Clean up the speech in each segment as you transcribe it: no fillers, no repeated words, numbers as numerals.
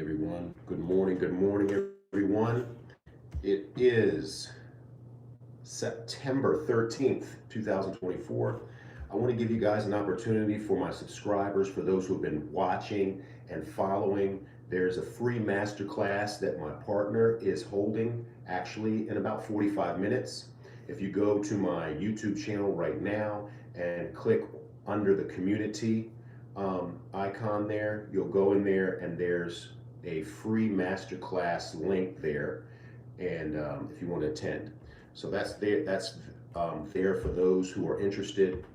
everyone. Good morning, everyone. It is September 13th, 2024. I want to give you guys an opportunity for my subscribers, for those who have been watching and following. There's a free masterclass that my partner is holding actually in about 45 minutes. If you go to my YouTube channel right now and click under the community icon there, you'll go in there and there's a free masterclass link there, and if you want to attend. So that's there. That's there for those who are interested.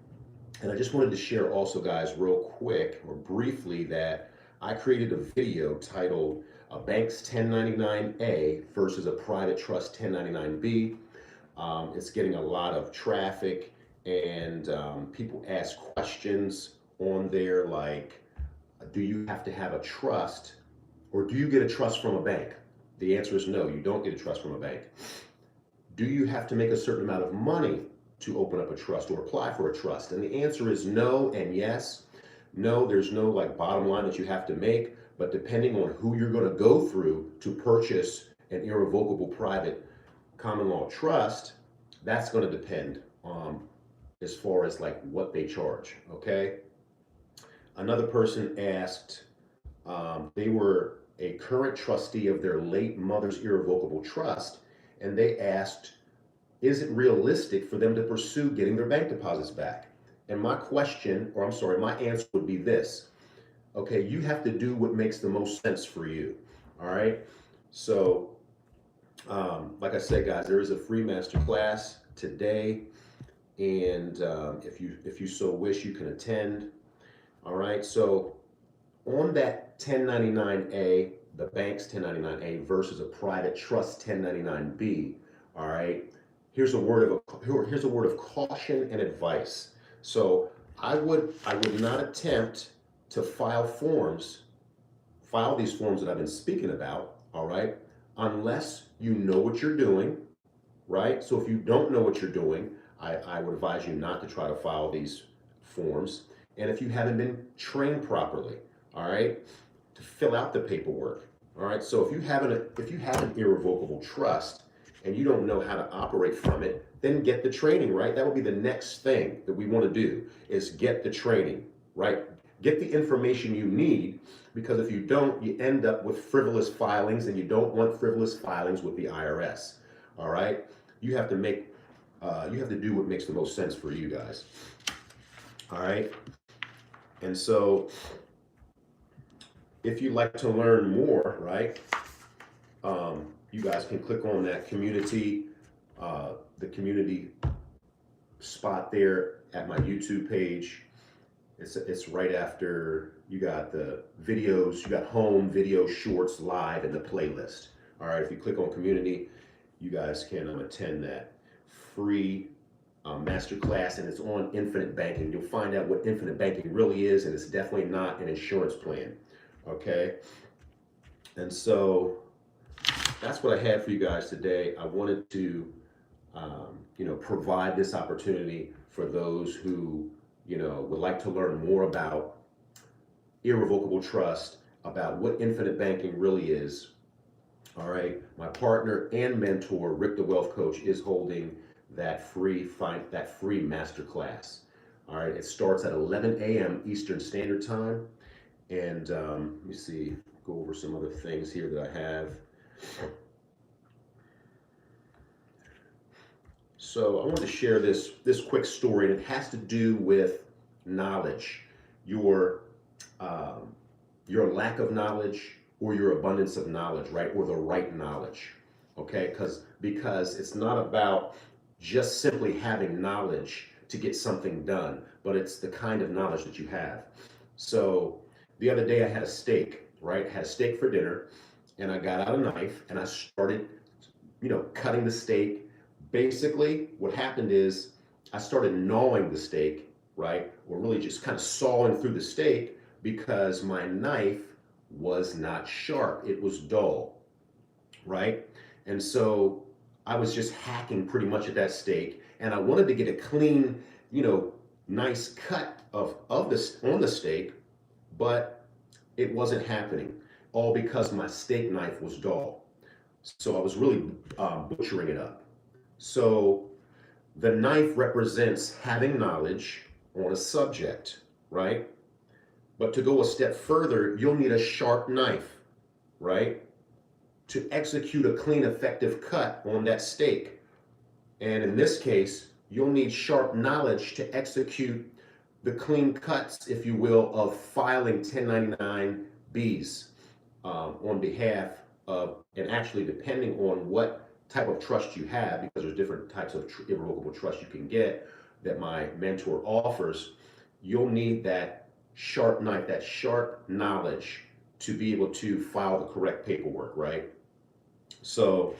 And I just wanted to share also, guys, real quick or briefly, that I created a video titled "A Bank's 1099A versus a Private Trust 1099B." It's getting a lot of traffic, and people ask questions on there like, do you have to have a trust, or do you get a trust from a bank? The answer is no, you don't get a trust from a bank. Do you have to make a certain amount of money to open up a trust or apply for a trust? And the answer is no and yes. No, there's no like bottom line that you have to make, but depending on who you're going to go through to purchase an irrevocable private common law trust, that's going to depend as far as like what they charge. Okay. Another person asked, they were a current trustee of their late mother's irrevocable trust, and they asked, is it realistic for them to pursue getting their bank deposits back? And my question, or I'm sorry, my answer would be this. Okay, you have to do what makes the most sense for you. All right. So, like I said, guys, there is a free master class today, and if you so wish, you can attend. All right. So, on that 1099A, the bank's 1099A versus a private trust 1099B. All right. Here's a word of caution and advice. So I would not attempt to file these forms that I've been speaking about, all right, unless you know what you're doing, right? So if you don't know what you're doing, I would advise you not to try to file these forms. And if you haven't been trained properly, all right, to fill out the paperwork, all right. So if you have an irrevocable trust and you don't know how to operate from it, then get the training, right? That would be the next thing that we want to do, is get the training, right? Get the information you need, because if you don't, you end up with frivolous filings, and you don't want frivolous filings with the IRS, all right? You have to do what makes the most sense for you guys, all right? And so if you'd like to learn more, right, you guys can click on that community, the community spot there at my YouTube page. It's right after you got the videos, you got home, video, shorts, live, and the playlist. All right, if you click on community, you guys can attend that free masterclass, and it's on infinite banking. You'll find out what infinite banking really is, and it's definitely not an insurance plan. Okay, and so that's what I had for you guys today. I wanted to, provide this opportunity for those who, would like to learn more about irrevocable trust, about what infinite banking really is. All right, my partner and mentor, Rick the Wealth Coach, is holding that free masterclass. All right, it starts at 11 a.m. Eastern Standard Time, and let me see, go over some other things here that I have. So I want to share this quick story, and it has to do with knowledge, your lack of knowledge or your abundance of knowledge, right? Or the right knowledge, okay? Because it's not about just simply having knowledge to get something done, but it's the kind of knowledge that you have. So the other day I had a steak, right? I had a steak for dinner, and I got out a knife and I started, cutting the steak. Basically, what happened is I started gnawing the steak, right? Or really just kind of sawing through the steak, because my knife was not sharp. It was dull, right? And so I was just hacking pretty much at that steak, and I wanted to get a clean, nice cut on the steak, but it wasn't happening. all because my steak knife was dull. So I was really butchering it up. So the knife represents having knowledge on a subject, right? But to go a step further, you'll need a sharp knife, right? To execute a clean, effective cut on that steak. And in this case, you'll need sharp knowledge to execute the clean cuts, if you will, of filing 1099-Bs on behalf of, and actually depending on what type of trust you have, because there's different types of irrevocable trust you can get that my mentor offers, you'll need that sharp knife, that sharp knowledge to be able to file the correct paperwork, right? So,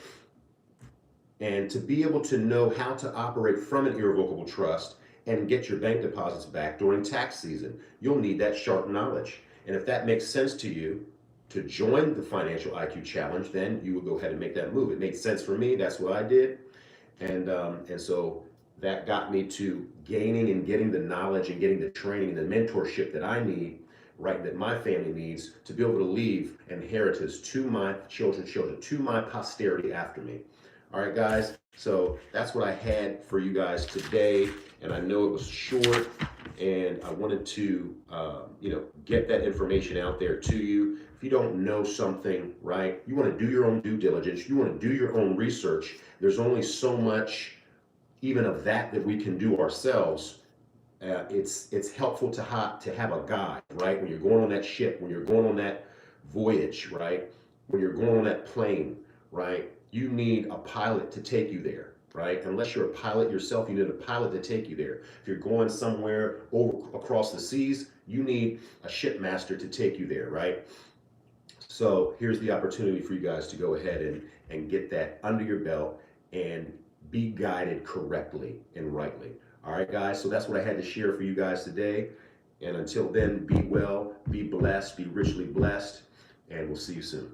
and to be able to know how to operate from an irrevocable trust and get your bank deposits back during tax season, you'll need that sharp knowledge. And if that makes sense to you to join the Financial IQ Challenge, then you would go ahead and make that move. It made sense for me. That's what I did. And so that got me to gaining and getting the knowledge and getting the training and the mentorship that I need, right, that my family needs to be able to leave an inheritance to my children's children, to my posterity after me. All right, guys, so that's what I had for you guys today, and I know it was short, and I wanted to, get that information out there to you. If you don't know something, right, you want to do your own due diligence, you want to do your own research. There's only so much, even of that we can do ourselves. It's helpful to have a guide, right? When you're going on that ship, when you're going on that voyage, right? When you're going on that plane, right? You need a pilot to take you there, right? Unless you're a pilot yourself, you need a pilot to take you there. If you're going somewhere across the seas, you need a shipmaster to take you there, right? So here's the opportunity for you guys to go ahead and get that under your belt and be guided correctly and rightly. All right, guys, so that's what I had to share for you guys today. And until then, be well, be blessed, be richly blessed, and we'll see you soon.